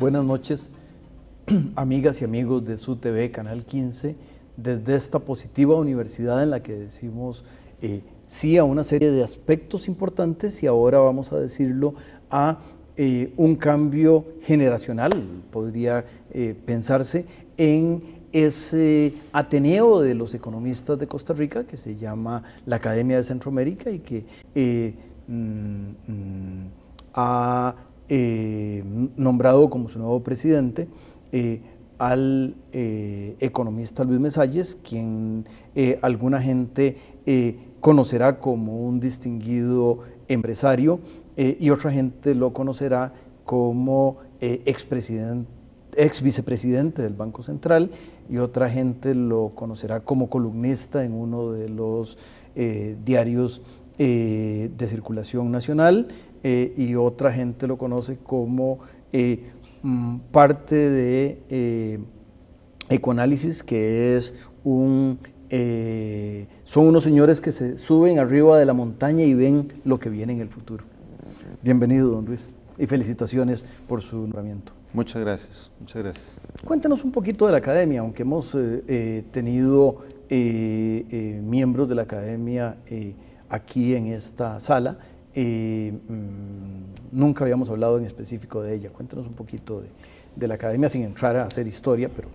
Buenas noches, amigas y amigos de SUTV Canal 15, desde esta positiva universidad en la que decimos sí a una serie de aspectos importantes y ahora vamos a decirlo a un cambio generacional, podría pensarse en ese Ateneo de los economistas de Costa Rica que se llama la Academia de Centroamérica y que ha nombrado como su nuevo presidente al economista Luis Mesalles, quien alguna gente conocerá como un distinguido empresario y otra gente lo conocerá como ex vicepresidente del Banco Central y otra gente lo conocerá como columnista en uno de los diarios de circulación nacional y otra gente lo conoce como parte de Ecoanálisis, que es son unos señores que se suben arriba de la montaña y ven lo que viene en el futuro. Bienvenido, don Luis, y felicitaciones por su nombramiento. Muchas gracias, muchas gracias. Cuéntenos un poquito de la academia, aunque hemos tenido miembros de la academia aquí en esta sala, nunca habíamos hablado en específico de ella. Cuéntenos un poquito de la academia sin entrar a hacer historia, pero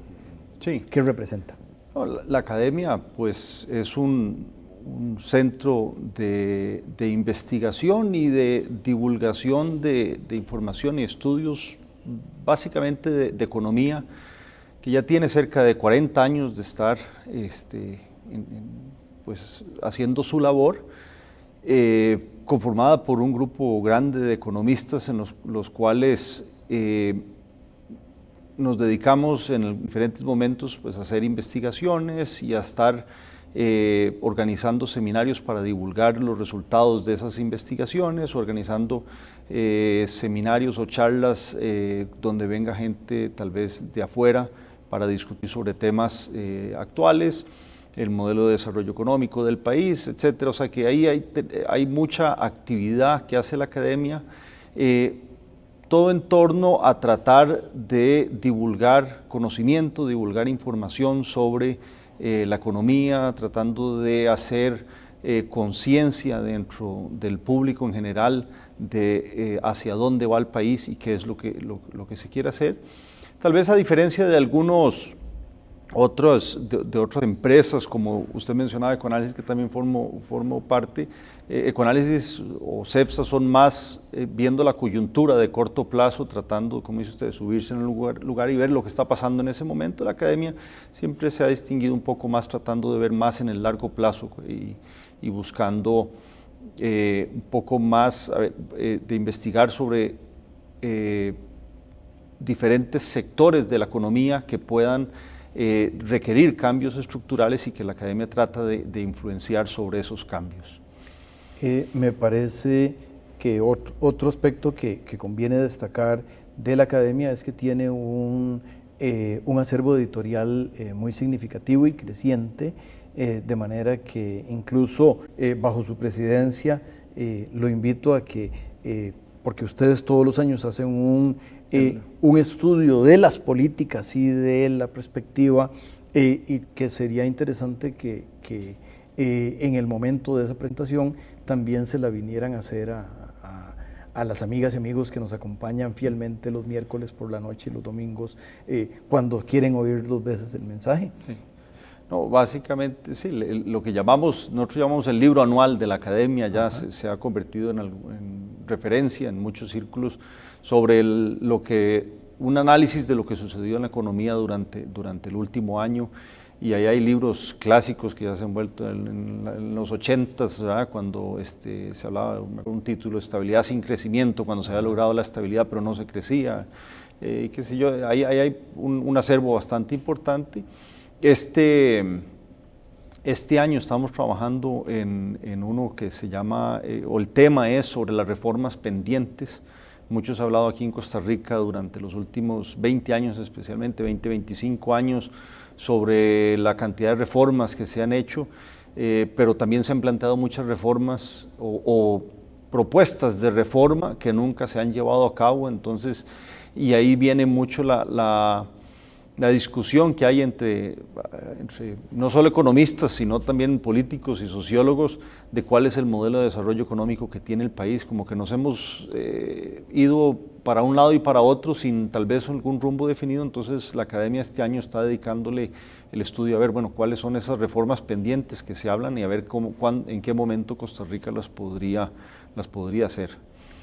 sí. ¿Qué representa? No, la academia pues es un centro de investigación y de divulgación de información y estudios básicamente de economía, que ya tiene cerca de 40 años de estar pues, haciendo su labor, conformada por un grupo grande de economistas en los cuales nos dedicamos en diferentes momentos pues, a hacer investigaciones y a estar organizando seminarios para divulgar los resultados de esas investigaciones, organizando seminarios o charlas donde venga gente tal vez de afuera para discutir sobre temas actuales, el modelo de desarrollo económico del país, etcétera. O sea que ahí hay mucha actividad que hace la academia, todo en torno a tratar de divulgar conocimiento, divulgar información sobre la economía, tratando de hacer conciencia dentro del público en general de hacia dónde va el país y qué es lo que se quiere hacer. Tal vez a diferencia de algunos otras empresas, como usted mencionaba, Ecoanálisis, que también formo parte, Ecoanálisis o CEPSA son más viendo la coyuntura de corto plazo, tratando, como dice usted, de subirse en un lugar y ver lo que está pasando en ese momento. La academia siempre se ha distinguido un poco más tratando de ver más en el largo plazo y buscando un poco más de investigar sobre diferentes sectores de la economía que puedan requerir cambios estructurales y que la academia trata de influenciar sobre esos cambios. Me parece que otro aspecto que conviene destacar de la academia es que tiene un acervo editorial muy significativo y creciente, de manera que incluso bajo su presidencia lo invito a que, porque ustedes todos los años hacen un estudio de las políticas y de la perspectiva y que sería interesante que en el momento de esa presentación también se la vinieran a hacer a las amigas y amigos que nos acompañan fielmente los miércoles por la noche y los domingos cuando quieren oír 2 veces el mensaje. Sí. No, básicamente sí, lo que nosotros llamamos el libro anual de la academia ya se ha convertido en referencia en muchos círculos sobre un análisis de lo que sucedió en la economía durante el último año, y ahí hay libros clásicos que ya se han vuelto en los 80s, ¿verdad? Cuando se hablaba de un título, Estabilidad sin crecimiento, cuando se había logrado la estabilidad pero no se crecía, qué sé yo, ahí hay un acervo bastante importante. Este año estamos trabajando en uno que se llama, o el tema es sobre las reformas pendientes. Muchos han hablado aquí en Costa Rica durante los últimos 20 años, especialmente 25 años, sobre la cantidad de reformas que se han hecho, pero también se han planteado muchas reformas o propuestas de reforma que nunca se han llevado a cabo. Entonces, y ahí viene mucho la discusión que hay entre no solo economistas, sino también políticos y sociólogos de cuál es el modelo de desarrollo económico que tiene el país. Como que nos hemos ido para un lado y para otro sin tal vez algún rumbo definido, entonces la academia este año está dedicándole el estudio a ver, bueno, cuáles son esas reformas pendientes que se hablan y a ver en qué momento Costa Rica las podría hacer.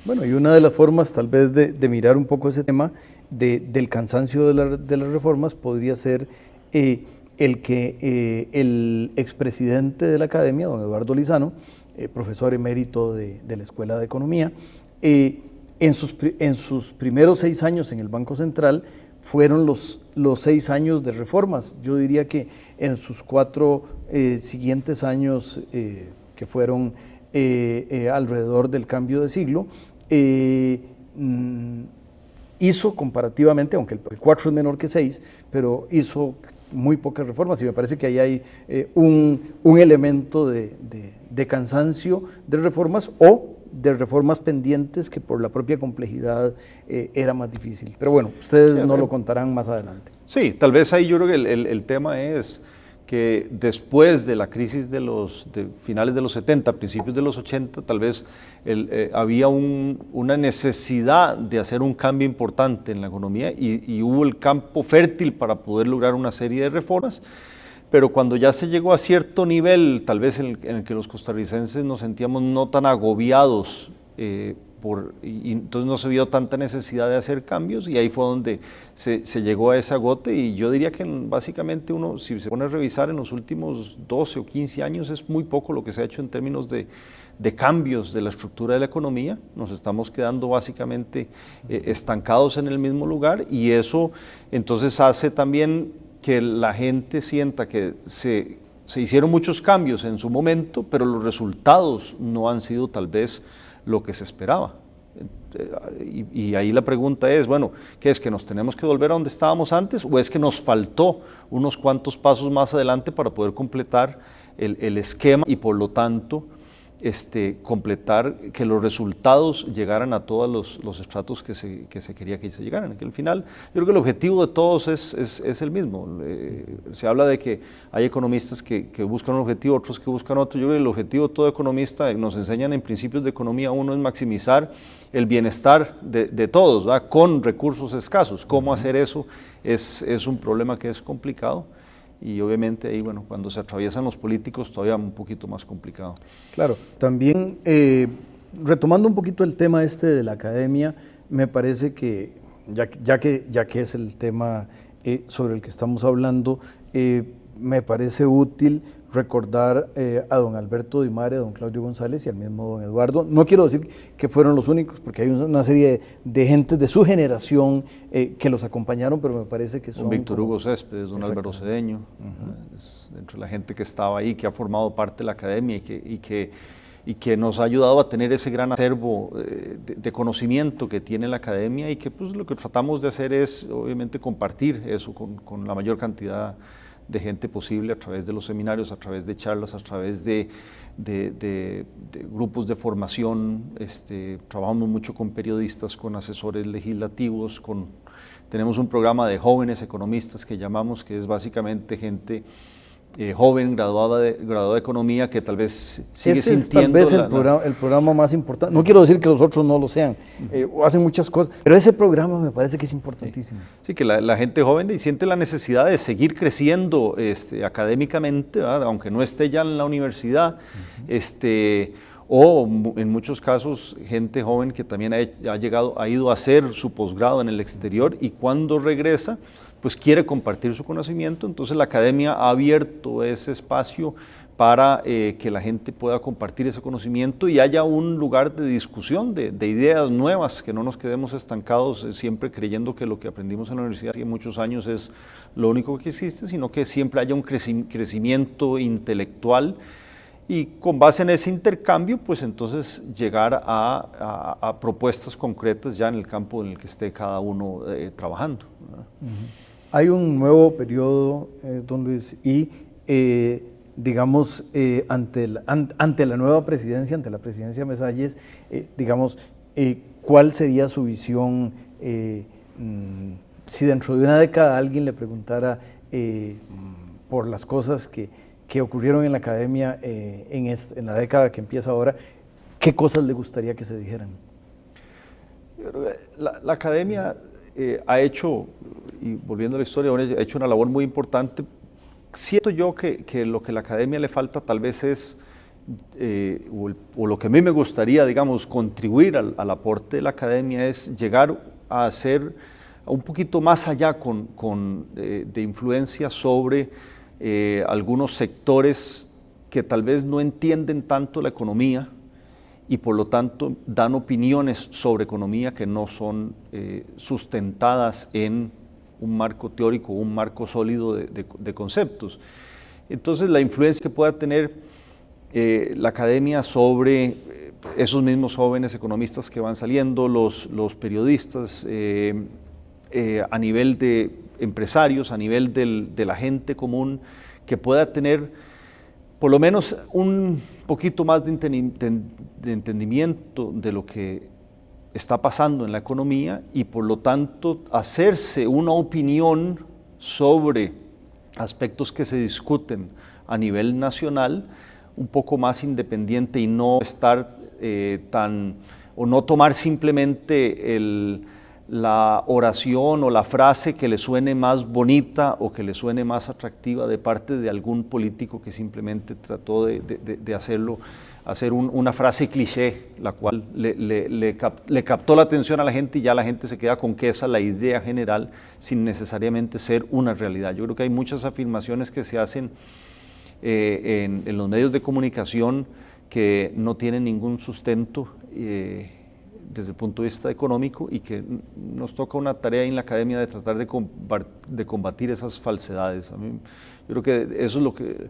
Bueno, y una de las formas tal vez de mirar un poco ese tema del cansancio de las reformas podría ser el que el expresidente de la academia, don Eduardo Lizano, profesor emérito de la Escuela de Economía, en sus primeros 6 años en el Banco Central fueron los 6 años de reformas. Yo diría que en sus 4 siguientes años, que fueron alrededor del cambio de siglo, hizo comparativamente, aunque el 4 es menor que 6, pero hizo muy pocas reformas, y me parece que ahí hay un elemento de cansancio de reformas o de reformas pendientes que por la propia complejidad era más difícil. Pero bueno, ustedes sí, nos lo contarán más adelante. Sí, tal vez ahí yo creo que el tema es que después de la crisis de finales de los 70, principios de los 80, tal vez había una necesidad de hacer un cambio importante en la economía y hubo el campo fértil para poder lograr una serie de reformas, pero cuando ya se llegó a cierto nivel, tal vez en el que los costarricenses nos sentíamos no tan agobiados y entonces no se vio tanta necesidad de hacer cambios y ahí fue donde se llegó a ese agote, y yo diría que básicamente uno, si se pone a revisar en los últimos 12 o 15 años, es muy poco lo que se ha hecho en términos de cambios de la estructura de la economía. Nos estamos quedando básicamente estancados en el mismo lugar, y eso entonces hace también que la gente sienta que se hicieron muchos cambios en su momento, pero los resultados no han sido tal vez lo que se esperaba. Y ahí la pregunta es, bueno, ¿qué es? ¿Que nos tenemos que volver a donde estábamos antes, o es que nos faltó unos cuantos pasos más adelante para poder completar el esquema y por lo tanto completar que los resultados llegaran a todos los estratos que se quería que se llegaran? Que al final yo creo que el objetivo de todos es el mismo. Se habla de que hay economistas que buscan un objetivo, otros que buscan otro. Yo creo que el objetivo de todo economista, nos enseñan en principios de economía, uno es maximizar el bienestar de todos, ¿verdad?, con recursos escasos. ¿Cómo hacer eso? Es un problema que es complicado. Y obviamente ahí, bueno, cuando se atraviesan los políticos, todavía un poquito más complicado. Claro, también retomando un poquito el tema de la academia, me parece que, ya que es el tema sobre el que estamos hablando, me parece útil recordar a don Alberto Dimare, a don Claudio González y al mismo don Eduardo. No quiero decir que fueron los únicos, porque hay una serie de gente de su generación que los acompañaron, pero me parece que son... Don Víctor Hugo Céspedes, don Álvaro Cedeño, es dentro de la gente que estaba ahí, que ha formado parte de la academia y que nos ha ayudado a tener ese gran acervo de conocimiento que tiene la academia, y que pues lo que tratamos de hacer es obviamente compartir eso con la mayor cantidad de gente posible a través de los seminarios, a través de charlas, a través de grupos de formación. Trabajamos mucho con periodistas, con asesores legislativos, tenemos un programa de jóvenes economistas que llamamos, que es básicamente gente joven, graduada de economía, que tal vez sigue sintiendo... Ese es tal vez el programa más importante. No quiero decir que los otros no lo sean, o hacen muchas cosas, pero ese programa me parece que es importantísimo. Sí, que la gente joven siente la necesidad de seguir creciendo académicamente, ¿verdad?, aunque no esté ya en la universidad, o en muchos casos gente joven que también ha ido a hacer su posgrado en el exterior, y cuando regresa pues quiere compartir su conocimiento. Entonces la academia ha abierto ese espacio para que la gente pueda compartir ese conocimiento y haya un lugar de discusión de ideas nuevas, que no nos quedemos estancados siempre creyendo que lo que aprendimos en la universidad hace muchos años es lo único que existe, sino que siempre haya un crecimiento intelectual, y con base en ese intercambio, pues entonces llegar a propuestas concretas ya en el campo en el que esté cada uno trabajando. Hay un nuevo periodo, don Luis, y digamos, ante la nueva presidencia, ante la presidencia Mesalles, digamos, ¿cuál sería su visión si dentro de una década alguien le preguntara por las cosas que ocurrieron en la academia en la década que empieza ahora, ¿qué cosas le gustaría que se dijeran? Yo creo que la academia ha hecho, y volviendo a la historia, ha hecho una labor muy importante. Siento yo que lo que a la academia le falta tal vez es, o lo que a mí me gustaría, digamos, contribuir al aporte de la academia es llegar a ser un poquito más allá de influencia sobre algunos sectores que tal vez no entienden tanto la economía y por lo tanto dan opiniones sobre economía que no son sustentadas en un marco teórico, un marco sólido de conceptos. Entonces la influencia que pueda tener la academia sobre esos mismos jóvenes economistas que van saliendo, los periodistas, a nivel de empresarios, a nivel de la gente común, que pueda tener por lo menos un poquito más de entendimiento de lo que está pasando en la economía y por lo tanto hacerse una opinión sobre aspectos que se discuten a nivel nacional un poco más independiente y no estar o no tomar simplemente la oración o la frase que le suene más bonita o que le suene más atractiva de parte de algún político que simplemente trató de hacer una frase cliché, la cual le captó la atención a la gente y ya la gente se queda con que esa es la idea general sin necesariamente ser una realidad. Yo creo que hay muchas afirmaciones que se hacen en los medios de comunicación que no tienen ningún sustento desde el punto de vista económico y que nos toca una tarea en la academia de tratar de combatir esas falsedades. Yo creo que eso es lo que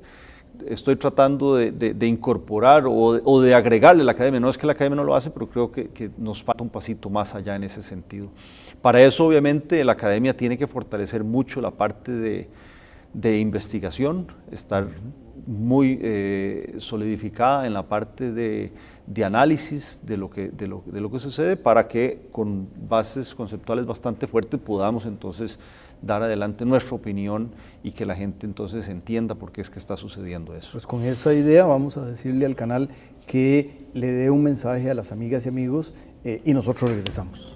estoy tratando de incorporar o de agregarle a la academia. No es que la academia no lo hace, pero creo que nos falta un pasito más allá en ese sentido. Para eso, obviamente, la academia tiene que fortalecer mucho la parte de investigación, estar muy solidificada en la parte de análisis de lo que sucede para que con bases conceptuales bastante fuertes podamos entonces dar adelante nuestra opinión y que la gente entonces entienda por qué es que está sucediendo eso. Pues con esa idea vamos a decirle al canal que le dé un mensaje a las amigas y amigos y nosotros regresamos.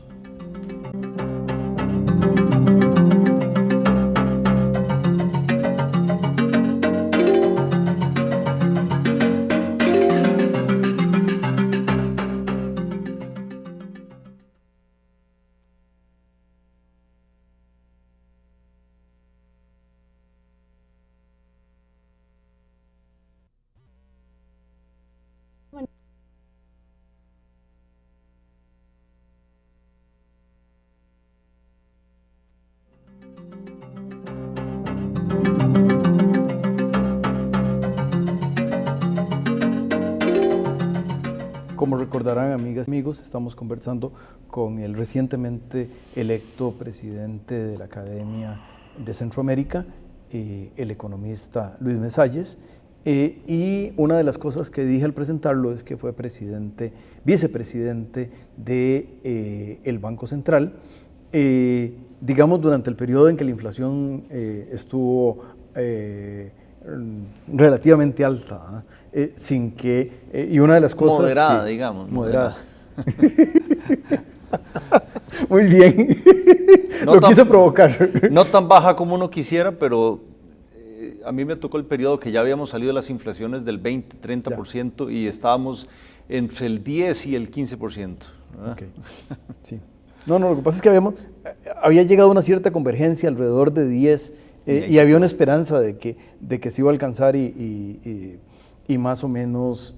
Como recordarán, amigas y amigos, estamos conversando con el recientemente electo presidente de la Academia de Centroamérica, el economista Luis Mesalles, y una de las cosas que dije al presentarlo es que fue vicepresidente del Banco Central, digamos durante el periodo en que la inflación estuvo relativamente alta, sin que, y una de las cosas moderada, digamos. Moderada. Muy bien, no lo quise provocar. No tan baja como uno quisiera, pero a mí me tocó el periodo que ya habíamos salido de las inflaciones del 20, 30% y estábamos entre el 10 y el 15%. Okay. Sí. No, lo que pasa es que había llegado a una cierta convergencia alrededor de 10 y había una esperanza de que se iba a alcanzar y más o menos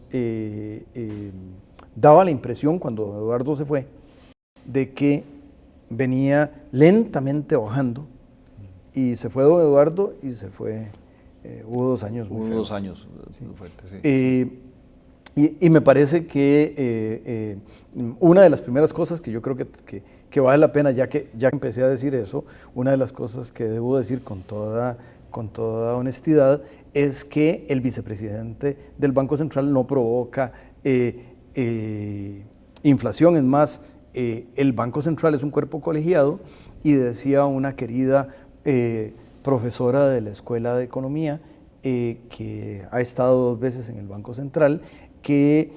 daba la impresión cuando Eduardo se fue de que venía lentamente bajando y se fue don Eduardo y se fue, hubo 2 años muy feos. Hubo 2 años muy fuertes, sí. Y me parece que una de las primeras cosas que yo creo que vale la pena, ya que empecé a decir eso, una de las cosas que debo decir con toda honestidad es que el vicepresidente del Banco Central no provoca inflación. Es más, el Banco Central es un cuerpo colegiado y decía una querida profesora de la Escuela de Economía, que ha estado 2 veces en el Banco Central, que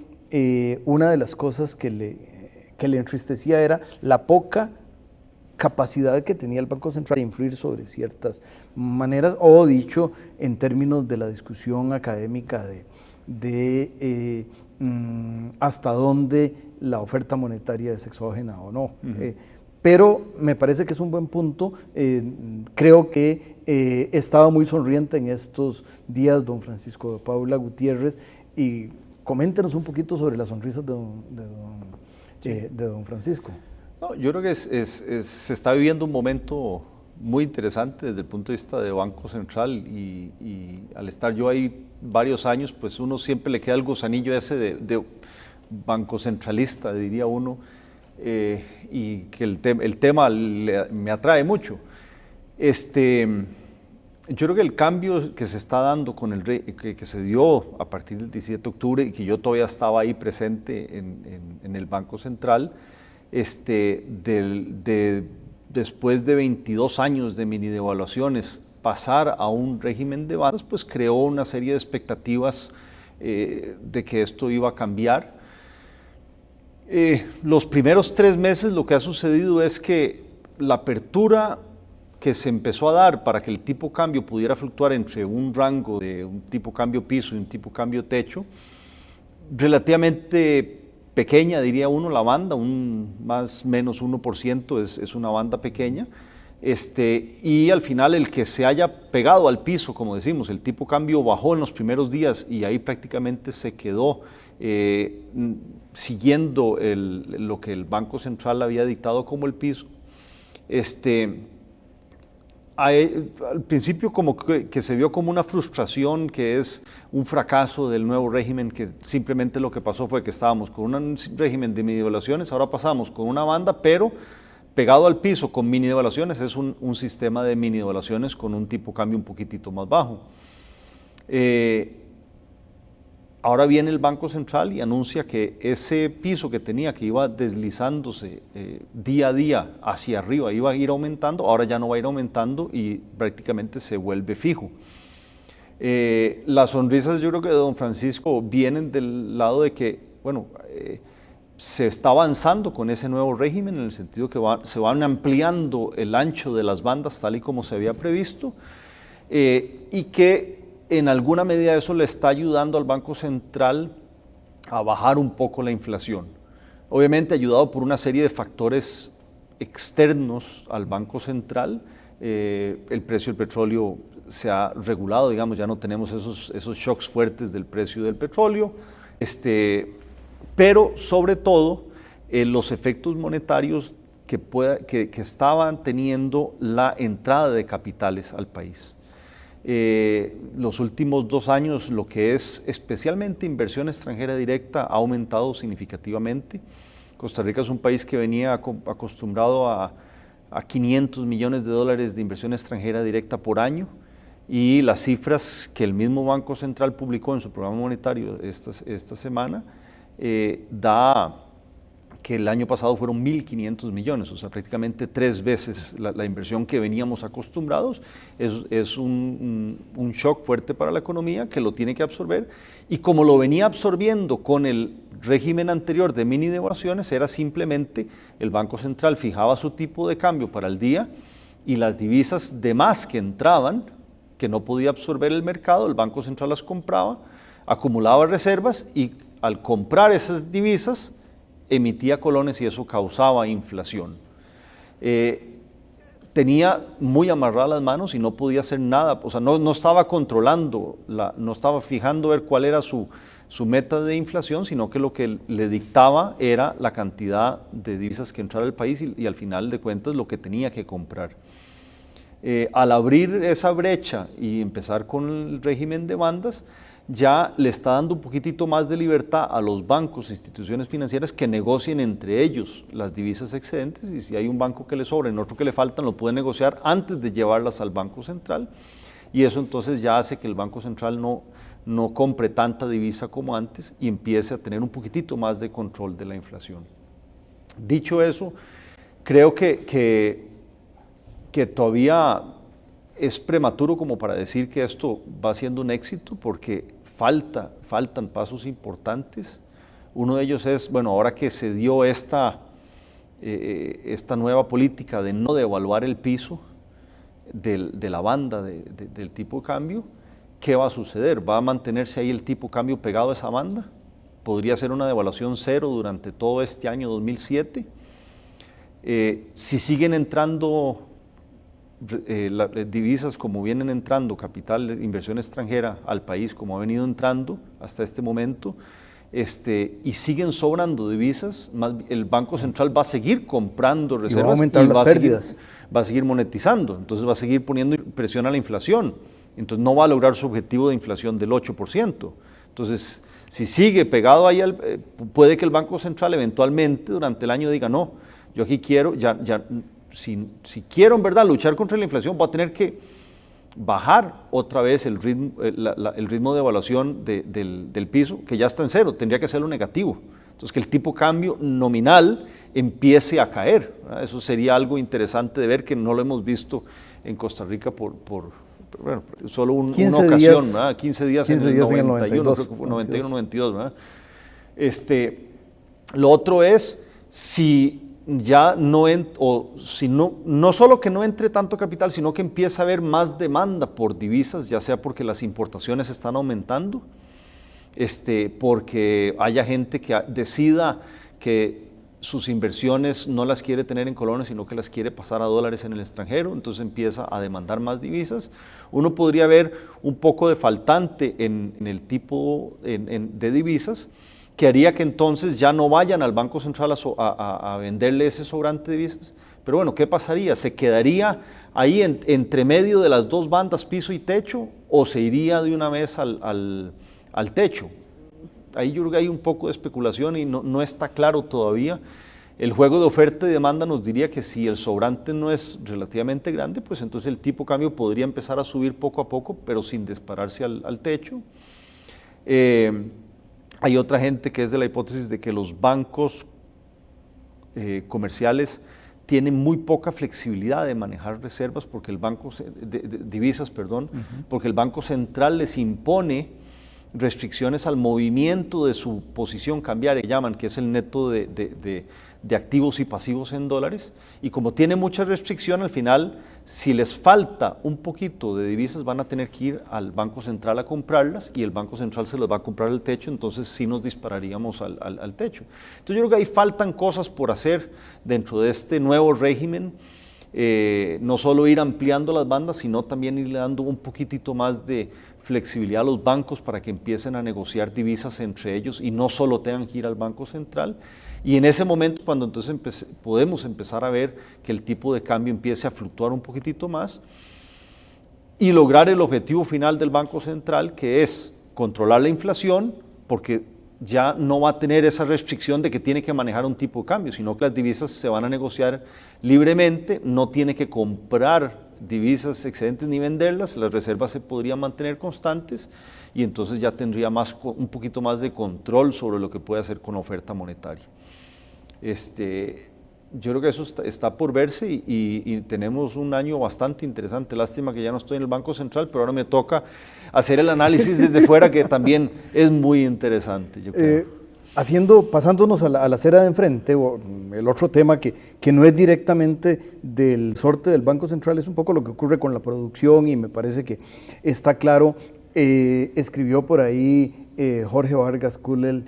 una de las cosas que le entristecía era la poca capacidad que tenía el Banco Central de influir sobre ciertas maneras, o dicho en términos de la discusión académica de hasta dónde la oferta monetaria es exógena o no. Pero me parece que es un buen punto. Creo que estaba muy sonriente en estos días don Francisco de Paula Gutiérrez, y coméntenos un poquito sobre las sonrisas de don Francisco. No, yo creo que se está viviendo un momento muy interesante desde el punto de vista de Banco Central, y al estar yo ahí varios años, pues uno siempre le queda el gusanillo ese de banco centralista, diría uno, y que el tema me atrae mucho. Yo creo que el cambio que se está dando que se dio a partir del 17 de octubre, y que yo todavía estaba ahí presente en el Banco Central, después de 22 años de mini devaluaciones, pasar a un régimen de bandas, pues creó una serie de expectativas de que esto iba a cambiar. Los primeros 3 meses lo que ha sucedido es que la apertura que se empezó a dar para que el tipo de cambio pudiera fluctuar entre un rango de un tipo de cambio piso y un tipo de cambio techo, relativamente pequeña, diría uno, la banda, más o menos 1% es una banda pequeña, y al final el que se haya pegado al piso, como decimos, el tipo de cambio bajó en los primeros días y ahí prácticamente se quedó siguiendo lo que el Banco Central había dictado como el piso. Al principio como que se vio como una frustración, que es un fracaso del nuevo régimen, que simplemente lo que pasó fue que estábamos con un régimen de mini devaluaciones, ahora pasamos con una banda, pero pegado al piso con mini devaluaciones, es un sistema de mini devaluaciones con un tipo de cambio un poquitito más bajo. Ahora viene el Banco Central y anuncia que ese piso que tenía, que iba deslizándose día a día hacia arriba, iba a ir aumentando, ahora ya no va a ir aumentando y prácticamente se vuelve fijo. Las sonrisas, yo creo que de don Francisco vienen del lado de que, bueno, se está avanzando con ese nuevo régimen, en el sentido que se van ampliando el ancho de las bandas tal y como se había previsto, y que en alguna medida eso le está ayudando al Banco Central a bajar un poco la inflación. Obviamente ayudado por una serie de factores externos al Banco Central. El precio del petróleo se ha regulado, digamos, ya no tenemos esos shocks fuertes del precio del petróleo, pero sobre todo los efectos monetarios que estaban teniendo la entrada de capitales al país. Los últimos 2 años, lo que es especialmente inversión extranjera directa, ha aumentado significativamente. Costa Rica es un país que venía acostumbrado a 500 millones de dólares de inversión extranjera directa por año, y las cifras que el mismo Banco Central publicó en su programa monetario esta semana da que el año pasado fueron 1.500 millones, o sea, prácticamente 3 veces la inversión que veníamos acostumbrados. Es un shock fuerte para la economía que lo tiene que absorber, y como lo venía absorbiendo con el régimen anterior de mini devaluaciones, era simplemente el Banco Central fijaba su tipo de cambio para el día, y las divisas de más que entraban, que no podía absorber el mercado, el Banco Central las compraba, acumulaba reservas, y al comprar esas divisas emitía colones, y eso causaba inflación. Tenía muy amarradas las manos y no podía hacer nada, o sea, no estaba controlando, no estaba fijando ver cuál era su meta de inflación, sino que lo que le dictaba era la cantidad de divisas que entrara al país, y al final de cuentas lo que tenía que comprar. Al abrir esa brecha y empezar con el régimen de bandas, ya le está dando un poquitito más de libertad a los bancos, instituciones financieras, que negocien entre ellos las divisas excedentes, y si hay un banco que le sobren, otro que le faltan, lo puede negociar antes de llevarlas al Banco Central, y eso entonces ya hace que el Banco Central no compre tanta divisa como antes y empiece a tener un poquitito más de control de la inflación. Dicho eso, creo que que todavía es prematuro como para decir que esto va siendo un éxito, porque faltan pasos importantes. Uno de ellos es, bueno, ahora que se dio esta nueva política de no devaluar el piso de la banda del tipo de cambio, ¿qué va a suceder? ¿Va a mantenerse ahí el tipo de cambio pegado a esa banda? ¿Podría ser una devaluación cero durante todo este año 2007? Si siguen entrando divisas como vienen entrando, capital, inversión extranjera al país como ha venido entrando hasta este momento, y siguen sobrando divisas, el Banco Central va a seguir comprando reservas y va a seguir monetizando, entonces va a seguir poniendo presión a la inflación, entonces no va a lograr su objetivo de inflación del 8%. Entonces, si sigue pegado ahí, puede que el Banco Central eventualmente durante el año diga, no, yo aquí quiero, si quiero en verdad luchar contra la inflación, voy a tener que bajar otra vez el ritmo de evaluación del piso, que ya está en cero, tendría que hacerlo negativo. Entonces, que el tipo de cambio nominal empiece a caer, ¿verdad? Eso sería algo interesante de ver, que no lo hemos visto en Costa Rica bueno, solo una ocasión, ¿verdad? 15 días en el 91, creo que fue 91, 92, ¿verdad? Lo otro es, si ya no solo que no entre tanto capital, sino que empieza a haber más demanda por divisas, ya sea porque las importaciones están aumentando, porque haya gente que decida que sus inversiones no las quiere tener en colones, sino que las quiere pasar a dólares en el extranjero, entonces empieza a demandar más divisas. Uno podría ver un poco de faltante en el tipo de divisas, que haría que entonces ya no vayan al Banco Central a venderle ese sobrante de divisas. Pero bueno, ¿qué pasaría? ¿Se quedaría ahí entre medio de las dos bandas, piso y techo, o se iría de una vez al techo? Ahí yo creo que hay un poco de especulación y no está claro todavía. El juego de oferta y demanda nos diría que si el sobrante no es relativamente grande, pues entonces el tipo de cambio podría empezar a subir poco a poco, pero sin dispararse al techo. Hay otra gente que es de la hipótesis de que los bancos comerciales tienen muy poca flexibilidad de manejar reservas, porque divisas, porque el Banco Central les impone restricciones al movimiento de su posición cambiaria, que llaman, que es el neto de activos y pasivos en dólares, y como tiene mucha restricción, al final, si les falta un poquito de divisas, van a tener que ir al Banco Central a comprarlas, y el Banco Central se las va a comprar al techo, entonces sí nos dispararíamos al techo. Entonces yo creo que ahí faltan cosas por hacer dentro de este nuevo régimen, no solo ir ampliando las bandas, sino también irle dando un poquitito más de flexibilidad a los bancos para que empiecen a negociar divisas entre ellos y no solo tengan que ir al Banco Central. Y en ese momento, cuando entonces podemos empezar a ver que el tipo de cambio empiece a fluctuar un poquitito más y lograr el objetivo final del Banco Central, que es controlar la inflación, porque ya no va a tener esa restricción de que tiene que manejar un tipo de cambio, sino que las divisas se van a negociar libremente, no tiene que comprar divisas excedentes ni venderlas, las reservas se podrían mantener constantes y entonces ya tendría un poquito más de control sobre lo que puede hacer con oferta monetaria. Yo creo que eso está por verse y tenemos un año bastante interesante. Lástima que ya no estoy en el Banco Central, pero ahora me toca hacer el análisis desde fuera, que también es muy interesante, yo creo. Pasándonos a la acera de enfrente, el otro tema que no es directamente del sorte del Banco Central, es un poco lo que ocurre con la producción, y me parece que está claro. Escribió por ahí Jorge Vargas Culel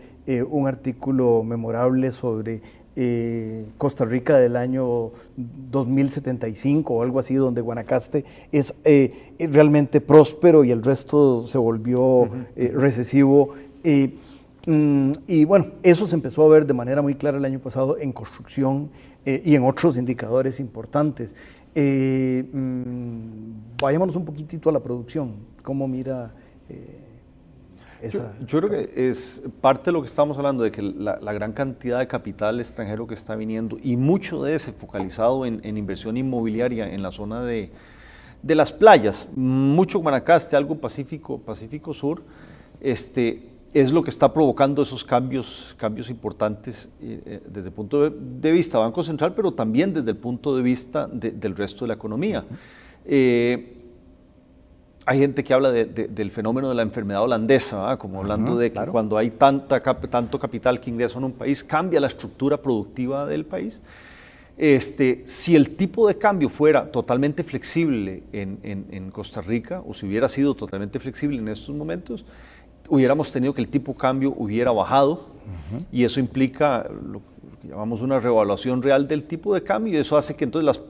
un artículo memorable sobre Costa Rica del año 2075 o algo así, donde Guanacaste es realmente próspero y el resto se volvió recesivo. Y bueno, eso se empezó a ver de manera muy clara el año pasado en construcción y en otros indicadores importantes. Vayámonos un poquitito a la producción. ¿Cómo mira esa? Yo creo que es parte de lo que estamos hablando, de que la gran cantidad de capital extranjero que está viniendo, y mucho de ese focalizado en inversión inmobiliaria en la zona de las playas, mucho Guanacaste, algo Pacífico Sur, es lo que está provocando esos cambios importantes desde el punto de vista del Banco Central, pero también desde el punto de vista del resto de la economía. Hay gente que habla del fenómeno de la enfermedad holandesa, ¿verdad? Como hablando de que cuando hay tanto capital que ingresa en un país, cambia la estructura productiva del país. Si el tipo de cambio fuera totalmente flexible en Costa Rica, o si hubiera sido totalmente flexible en estos momentos, hubiéramos tenido que el tipo de cambio hubiera bajado, y eso implica lo que llamamos una revaluación real del tipo de cambio, y eso hace que entonces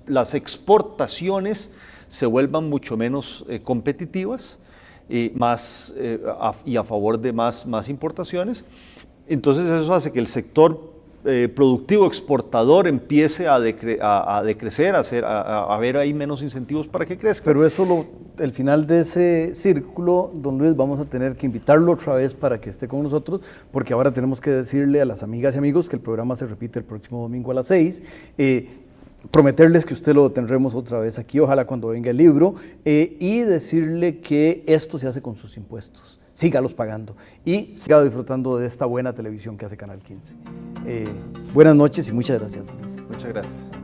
las exportaciones se vuelvan mucho menos competitivas y a favor de más importaciones. Entonces eso hace que el sector productivo exportador empiece a decrecer, a ver ahí menos incentivos para que crezca. Pero eso, el final de ese círculo, don Luis, vamos a tener que invitarlo otra vez para que esté con nosotros, porque ahora tenemos que decirle a las amigas y amigos que el programa se repite el próximo domingo a las 6. Prometerles que usted lo tendremos otra vez aquí, ojalá cuando venga el libro, y decirle que esto se hace con sus impuestos. Sígalos pagando y siga disfrutando de esta buena televisión que hace Canal 15. Buenas noches y muchas gracias. Muchas gracias.